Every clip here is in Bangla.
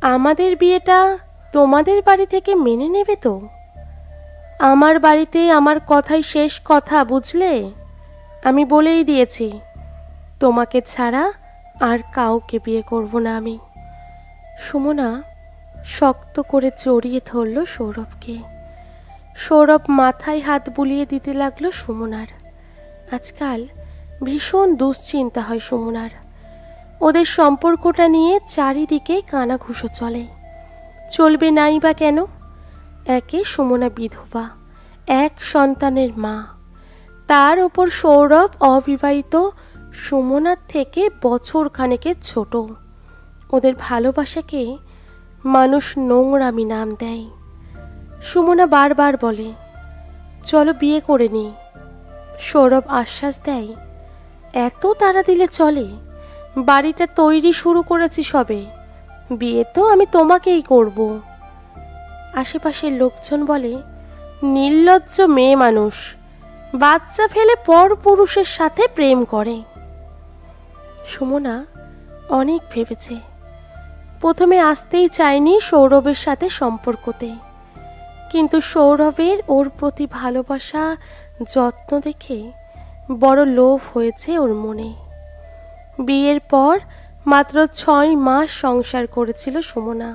আমাদের বিয়েটা তোমাদের বাড়ি থেকে মেনে নেবে তো? আমার বাড়িতে আমার কথাই শেষ কথা, বুঝলে? আমি বলেই দিয়েছি, তোমাকে ছাড়া আর কাউকে বিয়ে করব না আমি। সুমনা শক্ত করে জড়িয়ে ধরল সৌরভকে। সৌরভ মাথায় হাত বুলিয়ে দিতে লাগলো সুমনার। আজকাল ভীষণ দুশ্চিন্তা হয় সুমনার। ওদের সম্পর্কটা নিয়ে চারিদিকে কানাঘুষো চলে। চলবে নাই বা কেন? একে সুমনা বিধবা, এক সন্তানের মা, তার ওপর সৌরভ অবিবাহিত, সুমনার থেকে বছর খানেকের ছোট। ওদের ভালোবাসাকে মানুষ নোংরামি নাম দেয়। সুমনা বারবার বলে, চলো বিয়ে করে নি। সৌরভ আশ্বাস দেয়, এত তাড়া দিলে চলে? বাড়িটা তৈরি শুরু করেছি সবে, বিয়ে তো আমি তোমাকেই করব। আশেপাশের লোকজন বলে, নির্লজ্জ মেয়ে মানুষ, বাচ্চা ফেলে পর পুরুষের সাথে প্রেম করে। সুমনা অনেক ভেবেছে। প্রথমে আসতেই চায়নি সৌরভের সাথে সম্পর্কতে, কিন্তু সৌরভের ওর প্রতি ভালোবাসা, যত্ন দেখে বড় লোভ হয়েছে ওর মনে। বিয়ের পর মাত্র 6 মাস সংসার করেছিল সুমনা।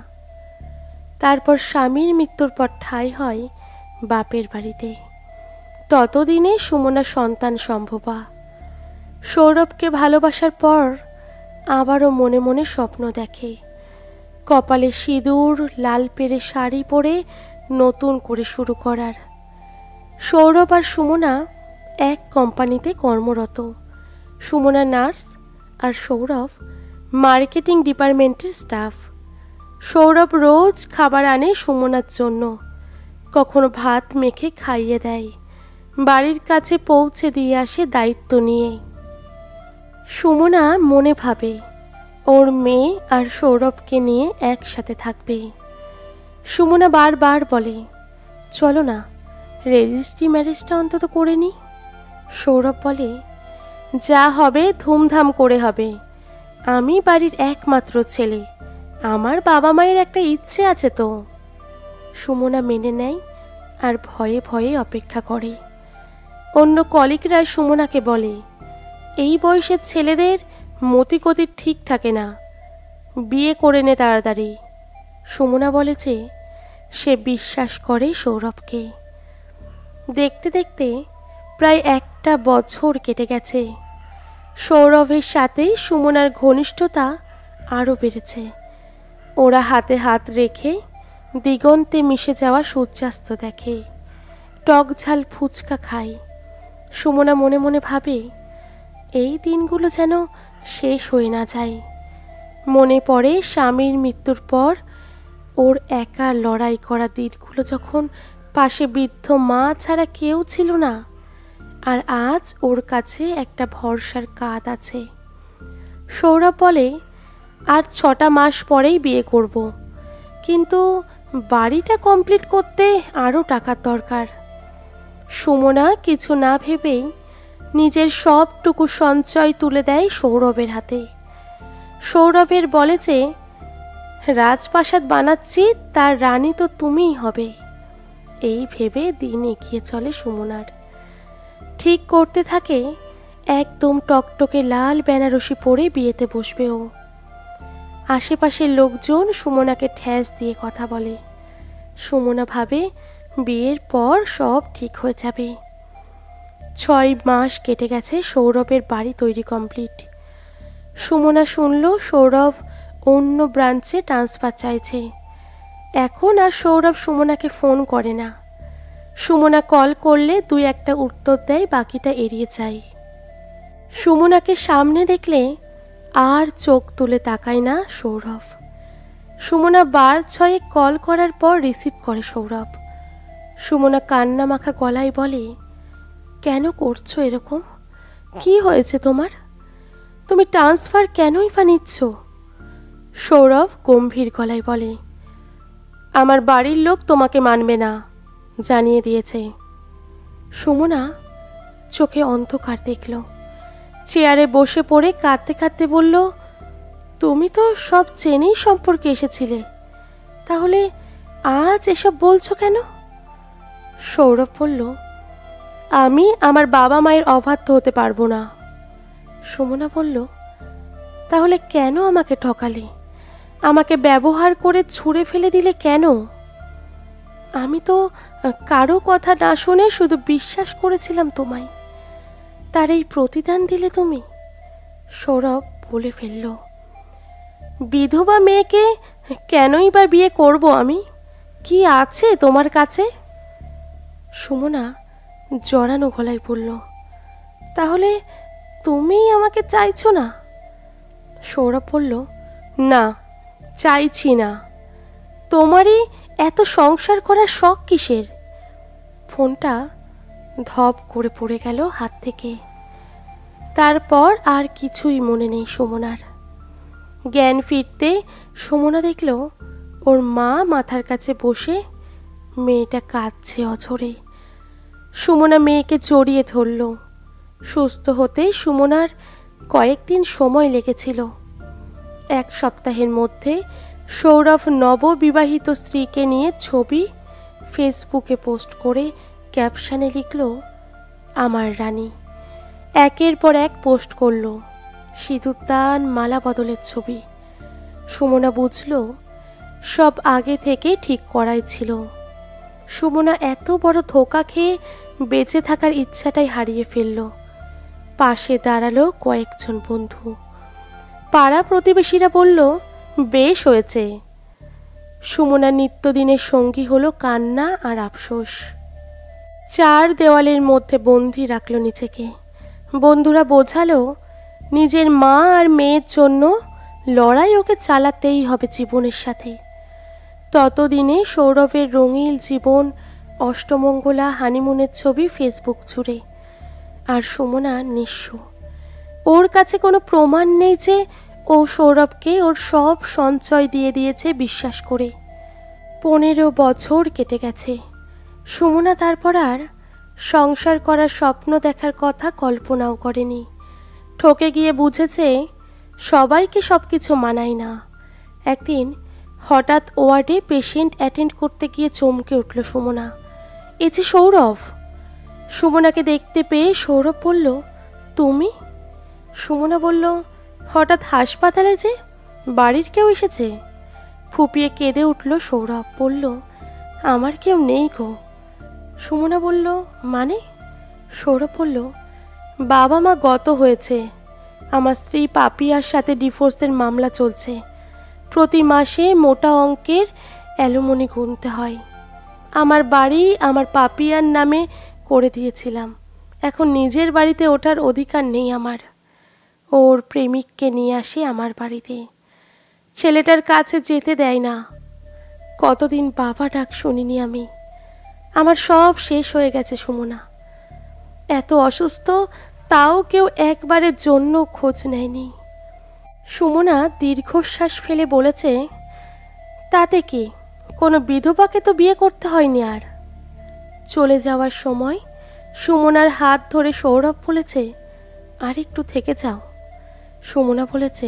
তারপর স্বামীর মৃত্যুর পর ঠাঁই হয় বাপের বাড়িতে। ততদিনে সুমনা সন্তান সম্ভবা। সৌরভকে ভালোবাসার পর আবারও মনে মনে স্বপ্ন দেখে, কপালে সিঁদুর, লাল পেরে শাড়ি পরে নতুন করে শুরু করার। সৌরভ আর সুমনা এক কোম্পানিতে কর্মরত। সুমনা নার্স আর সৌরভ মার্কেটিং ডিপার্টমেন্টের স্টাফ। সৌরভ রোজ খাবার আনে সুমনার জন্য, কখনো ভাত মেখে খাইয়ে দেয়, বাড়ির কাছে পৌঁছে দিয়ে আসে দায়িত্ব নিয়ে। সুমনা মনে ভাবে ওর মেয়ে আর সৌরভকে নিয়ে একসাথে থাকবে। সুমনা বারবার বলে, চলো না রেজিস্ট্রি ম্যারেজটা অন্তত করে নি। সৌরভ বলে, যা হবে ধুমধাম করে হবে। আমি বাড়ির একমাত্র ছেলে, আমার বাবা মায়ের একটা ইচ্ছে আছে তো। সুমনা মেনে নেয় আর ভয়ে ভয়ে অপেক্ষা করে। অন্য কলিগরা সুমনাকে বলে, এই বয়সের ছেলেদের মতিগতি ঠিক থাকে না, বিয়ে করে নে তাড়াতাড়ি। সুমনা বলেছে সে বিশ্বাস করে সৌরভকে। দেখতে দেখতে প্রায় 1 বছর কেটে গেছে। সৌরভের সাথে সুমনার ঘনিষ্ঠতা আরও বেড়েছে। ওরা হাতে হাত রেখে দিগন্তে মিশে যাওয়া সূর্যাস্ত দেখে, টক ঝাল ফুচকা খায়। সুমনা মনে মনে ভাবে, এই দিনগুলো যেন শেষ হয়ে না যায়। মনে পড়ে স্বামীর মৃত্যুর পর ওর একা লড়াই করা দিনগুলো, যখন পাশে বৃদ্ধ মা ছাড়া কেউ ছিল না। আর আজ ওর কাছে একটা ভরসার কাঁধ আছে। সৌরভ বলে, আর 6টা মাস পরেই বিয়ে করব, কিন্তু বাড়িটা কমপ্লিট করতে আরও টাকার দরকার। সুমনা কিছু না ভেবেই নিজের সবটুকু সঞ্চয় তুলে দেয় সৌরভের হাতে। সৌরভের বলে যে, রাজপ্রাসাদ বানাচ্ছি, তার রানী তো তুমিই হবে। এই ভেবে দিন এগিয়ে চলে সুমনার। ঠিক করতে থাকে একদম টকটকে লাল বেনারসি পরে বিয়েতে বসবে ও। আশেপাশের লোকজন সুমনাকে ঠেস দিয়ে কথা বলে। সুমনা ভাবে বিয়ের পর সব ঠিক হয়ে যাবে। 6 মাস কেটে গেছে, সৌরভের বাড়ি তৈরি কমপ্লিট। সুমনা শুনল সৌরভ অন্য ব্রাঞ্চে ট্রান্সফার চাইছে। এখন আর সৌরভ সুমনাকে ফোন করে না। সুমনা কল করলে 2-1টা উত্তর দেয়, বাকিটা এড়িয়ে যায়। সুমনাকে সামনে দেখলে আর চোখ তুলে তাকায় না সৌরভ। সুমনা বার 6 কল করার পর রিসিভ করে সৌরভ। সুমনা কান্না মাখা গলায় বলে, কেন করছো এরকম? কি হয়েছে তোমার? তুমি ট্রান্সফার কেনই বা নিচ্ছ? সৌরভ গম্ভীর গলায় বলে, আমার বাড়ির লোক তোমাকে মানবে না, জানিয়ে দিয়েছে। সুমনা চোখে অন্ধকার দেখল। চেয়ারে বসে পড়ে কাঁদতে কাঁদতে বলল, তুমি তো সব জেনেই সম্পর্কে এসেছিলে, তাহলে আজ এসব বলছো কেন? সৌরভ বলল, আমি আমার বাবা মায়ের অবাধ্য হতে পারবো না। সুমনা বলল, তাহলে কেন আমাকে ঠকালে? আমাকে ব্যবহার করে ছুঁড়ে ফেলে দিলে কেন? আমি তো কারো কথা না শুনে শুধু বিশ্বাস করেছিলাম তোমায়, তার এই প্রতিদান দিলে তুমি। সৌরভ বলে ফেলল, বিধবা মেয়েকে কেনই বা বিয়ে করব আমি? কি আছে তোমার কাছে? সুমনা জড়ানো গলায় বলল, তাহলে তুমি আমাকে চাইছো না? সৌরভ বলল, না, চাইছি না। তোমারই এত সংসার করার শখ কিসের? ফোনটা ধপ করে পড়ে গেল হাত থেকে। তারপর আর কিছুই মনে নেই সুমনার। জ্ঞান ফিরতে সুমনা দেখল ওর মা মাথার কাছে বসে, মেয়েটা কাঁদছে অঝরে। সুমনা মেয়েকে জড়িয়ে ধরল। সুস্থ হতে সুমনার কয়েকদিন সময় লেগেছিল। 1 সপ্তাহের মধ্যে সৌরভ নববিবাহিত স্ত্রীকে নিয়ে ছবি ফেসবুকে পোস্ট করে ক্যাপশনে লিখল, আমার রানী। একের পর এক পোস্ট করল সিঁদুরদান মালা বদলের ছবি। সুমনা বুঝল সব আগে থেকে ঠিক করাই ছিল। সুমনা এত বড় ধোঁকা খেয়ে বেঁচে থাকার ইচ্ছাটাই হারিয়ে ফেলল। পাশে দাঁড়ালো কয়েকজন বন্ধু। পাড়া প্রতিবেশীরা বলল, বেশ হয়েছে। সুমনা নিত্যদিনের সঙ্গী হলো কান্না আর আফসোস। 4 দেওয়ালের মধ্যে বন্দি রাখল নিজেকে। বন্ধুরা বোঝালো, নিজের মা আর মেয়ের জন্য লড়াই ওকে চালাতেই হবে জীবনের সাথে। ততদিনে সৌরভের রঙিন জীবন, অষ্টমঙ্গলা, হানিমুনের ছবি ফেসবুক জুড়ে। আর সুমনা নিঃস্ব। ওর কাছে কোনো প্রমাণ নেই যে ও সৌরভকে ওর সব সঞ্চয় দিয়ে দিয়েছে বিশ্বাস করে। 15 বছর কেটে গেছে। সুমনা তারপর আর সংসার করার স্বপ্ন দেখার কথা কল্পনাও করেনি। ঠকে গিয়ে বুঝেছে সবাইকে সব কিছু মানায় না। একদিন হঠাৎ ওয়ার্ডে পেশেন্ট অ্যাটেন্ড করতে গিয়ে চমকে উঠল সুমনা। এ যে সৌরভ। সুমনাকে দেখতে পেয়ে সৌরভ বলল, তুমি? সুমনা বলল, হঠাৎ হাসপাতালে যে, বাড়ির কেউ এসেছে? ফুপিয়ে কেঁদে উঠল সৌরভ। বলল, আমার কেউ নেই গো। সুমনা বলল, মানে? সৌরভ বলল, বাবা মা গত হয়েছে। আমার স্ত্রী পাপিয়ার সাথে ডিভোর্সের মামলা চলছে। প্রতি মাসে মোটা অঙ্কের অ্যালুমনি গুনতে হয়। আমার বাড়ি আমার পাপিয়ার নামে করে দিয়েছিলাম। এখন নিজের বাড়িতে ওঠার অধিকার নেই আমার। ওর প্রেমিককে নিয়ে আসে আমার বাড়িতে। ছেলেটার কাছে যেতে দেয় না। কতদিন বাবা ডাক শুনিনি আমি। আমার সব শেষ হয়ে গেছে সুমনা। এত অসুস্থ, তাও কেউ একবারের জন্য খোঁজ নেয়নি। সুমনা দীর্ঘশ্বাস ফেলে বলেছে, তাতে কি, কোনো বিধবাকে তো বিয়ে করতে হয়নি আর। চলে যাওয়ার সময় সুমনার হাত ধরে সৌরভ বলেছে, আর একটু থেকে যাও। সুমনা বলেছে,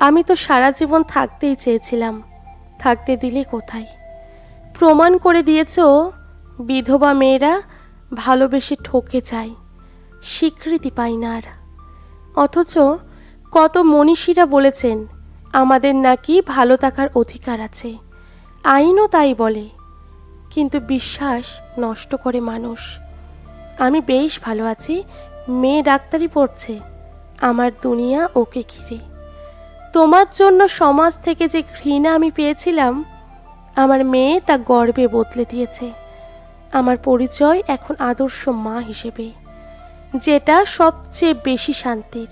আমি তো সারা জীবন থাকতেই চেয়েছিলাম, থাকতে দিলে কোথায়? প্রমাণ করে দিয়েছ বিধবা মেয়েরা ভালোবেসে ঠকে যায়, স্বীকৃতি পায় না আর। অথচ কত মনীষীরা বলেছেন আমাদের নাকি ভালো থাকার অধিকার আছে, আইনও তাই বলে। কিন্তু বিশ্বাস নষ্ট করে মানুষ। আমি বেশ ভালো আছি, মেয়ে ডাক্তারি পড়ছে, আমার দুনিয়া ওকে ঘিরে। তোমার জন্য সমাজ থেকে যে ঘৃণা আমি পেয়েছিলাম, আমার মেয়ে তা গর্বে বদলে দিয়েছে। আমার পরিচয় এখন আদর্শ মা হিসেবে, যেটা সবচেয়ে বেশি শান্তির।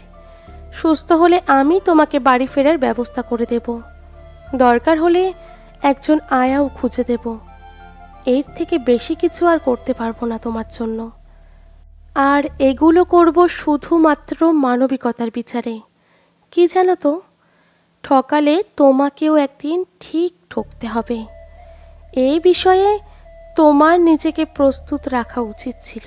সুস্থ হলে আমি তোমাকে বাড়ি ফেরার ব্যবস্থা করে দেব। দরকার হলে একজন আয়াও খুঁজে দেব। এর থেকে বেশি কিছু আর করতে পারবো না তোমার জন্য। আর এগুলো করব শুধুমাত্র মানবিকতার বিচারে। কি জানো তো, ঠকালে তোমাকেও একদিন ঠিক ঠকতে হবে। এই বিষয়ে তোমার নিজেকে প্রস্তুত রাখা উচিত ছিল।